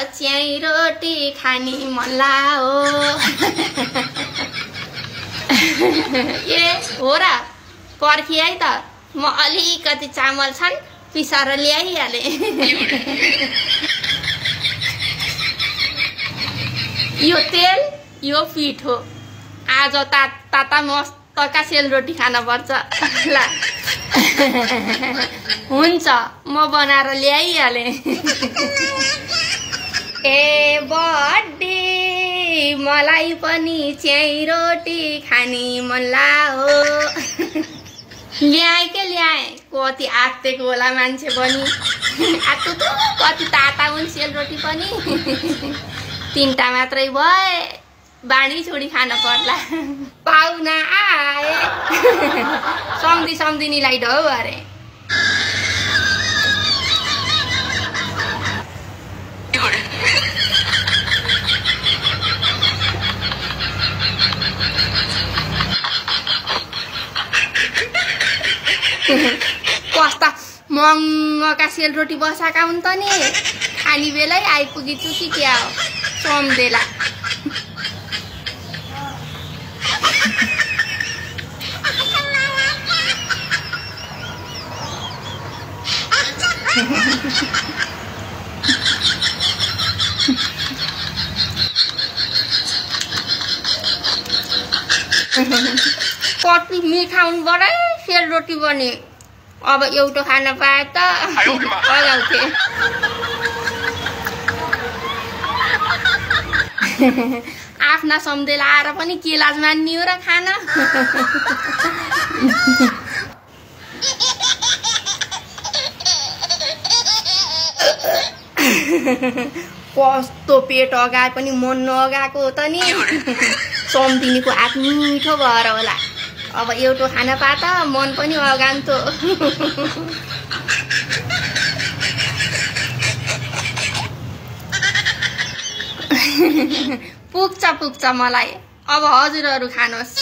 च्याई रोटी खानी मन लाग्यो ए हो र पर्खी है त म अलिकति चामल छन् पिसाएर ल्याइहाले यो तेल यो पिठो आज ताता मस्तका सेलरोटी खान पर्छ ल हुन्छ म बनाएर ल्याइहाले ए बर्थडे मलाई पनि च्याई रोटी खानी मन लाग्यो ल्याए के ल्याए कति आत्तेको होला मान्छे पनि आत्तो त कति ताता हुन् सेलरोटी पनि तीनटा मात्रै भए बाँडी छोडी खान पर्ला पाहुना आए सम्धिनीलाई ढौ अरे कस्ता महँगोका सेलरोटी बसाएका हुन् त नि खानी बेलै आइपुगेछु कि क्या हो सम्झेला कति मिठा हुनुपर्छ सेलरोटी पनि अब एउटा खान पाए त लगाउँथे आफ्ना सम्झेला आएर पनि के लाज मान्ने हो र खान कस्तो पेट अगाए पनि मन नअगाएको हो त नि सम्धिनीको हात मिठो भएर होला अब एउटा खाना पा त मन पनि अगान्थ्यो पुग्छ मलाई अब हजुरहरू खानुहोस्